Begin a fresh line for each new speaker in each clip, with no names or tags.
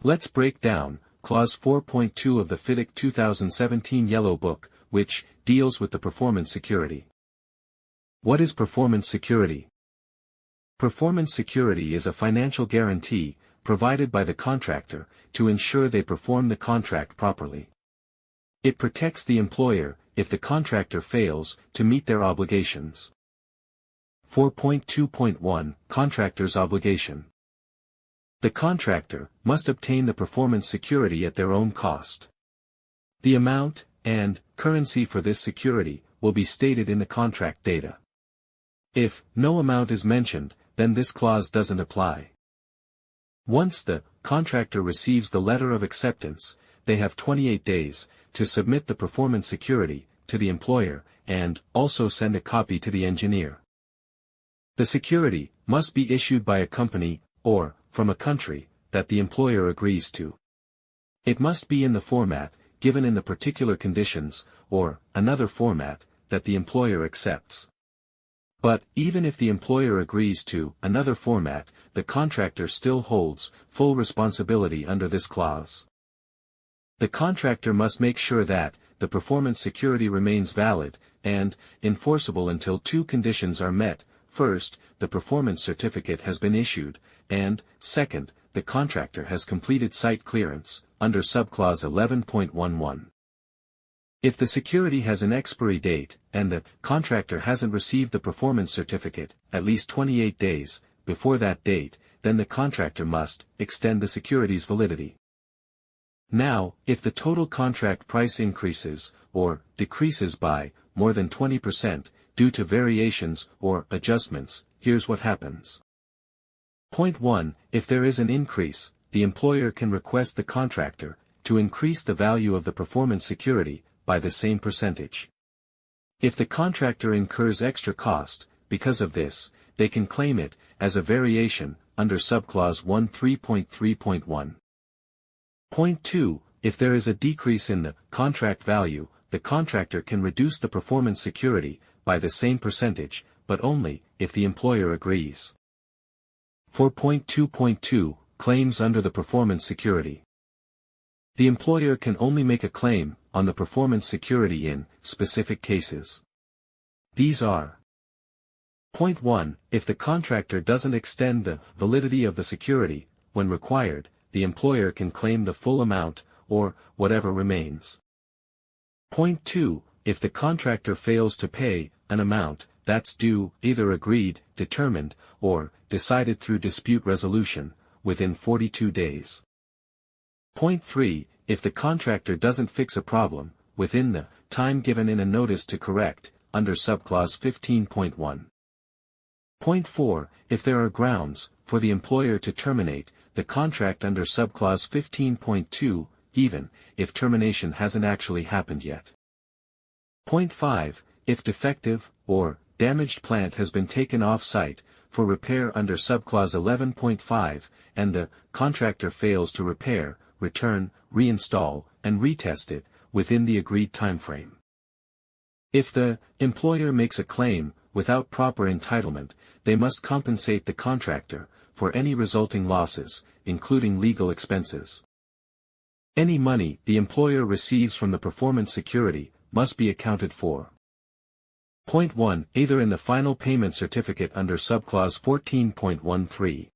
Let's break down Clause 4.2 of the FIDIC 2017 Yellow Book, which deals with the performance security. What is performance security? Performance security is a financial guarantee provided by the contractor to ensure they perform the contract properly. It protects the employer if the contractor fails to meet their obligations. 4.2.1 Contractor's obligation. The contractor must obtain the performance security at their own cost. The amount and currency for this security will be stated in the contract data. If no amount is mentioned, then this clause doesn't apply. Once the contractor receives the letter of acceptance, they have 28 days to submit the performance security to the employer and also send a copy to the engineer. The security must be issued by a company or from a country that the employer agrees to. It must be in the format given in the particular conditions or another format that the employer accepts. But even if the employer agrees to another format, the contractor still holds full responsibility under this clause. The contractor must make sure that the performance security remains valid and enforceable until two conditions are met. First, the performance certificate has been issued, and, second, the contractor has completed site clearance, under subclause 11.11. If the security has an expiry date, and the contractor hasn't received the performance certificate, at least 28 days, before that date, then the contractor must extend the security's validity. Now, if the total contract price increases, or decreases by, more than 20%, due to variations or adjustments, here's what happens. Point 1. If there is an increase, the employer can request the contractor to increase the value of the performance security by the same percentage. If the contractor incurs extra cost because of this, they can claim it as a variation under subclause 13.3.1. Point 2. If there is a decrease in the contract value, the contractor can reduce the performance security by the same percentage, but only if the employer agrees. 4.2.2 Claims under the performance security. The employer can only make a claim on the performance security in specific cases. These are: Point 1. If the contractor doesn't extend the validity of the security, when required, the employer can claim the full amount, or whatever remains. Point 2. If the contractor fails to pay an amount that's due, either agreed, determined, or decided through dispute resolution, within 42 days. Point 3. If the contractor doesn't fix a problem within the time given in a notice to correct, under subclause 15.1. Point 4. If there are grounds for the employer to terminate the contract under subclause 15.2, even if termination hasn't actually happened yet. Point 5. If defective or damaged plant has been taken off-site for repair under subclause 11.5, and the contractor fails to repair, return, reinstall, and retest it within the agreed timeframe. If the employer makes a claim without proper entitlement, they must compensate the contractor for any resulting losses, including legal expenses. Any money the employer receives from the performance security must be accounted for. Point 1. Either in the final payment certificate under subclause 14.13.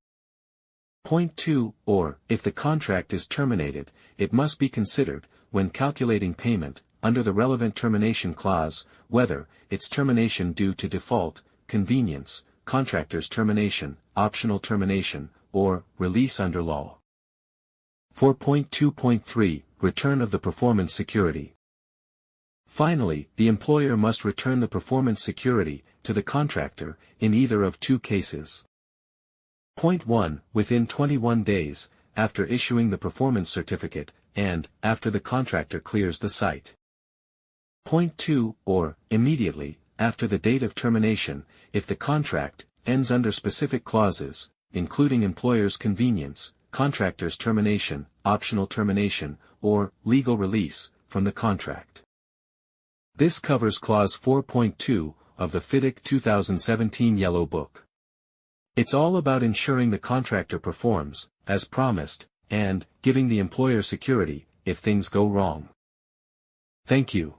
Point 2. Or, if the contract is terminated, it must be considered, when calculating payment, under the relevant termination clause, whether it's termination due to default, convenience, contractor's termination, optional termination, or release under law. 4.2.3 Return of the performance security. Finally, the employer must return the performance security to the contractor in either of two cases. Point 1. Within 21 days, after issuing the performance certificate, and after the contractor clears the site. Point 2. Or, immediately, after the date of termination, if the contract ends under specific clauses, including employer's convenience, contractor's termination, optional termination, or legal release from the contract. This covers Clause 4.2 of the FIDIC 2017 Yellow Book. It's all about ensuring the contractor performs, as promised, and giving the employer security, if things go wrong. Thank you.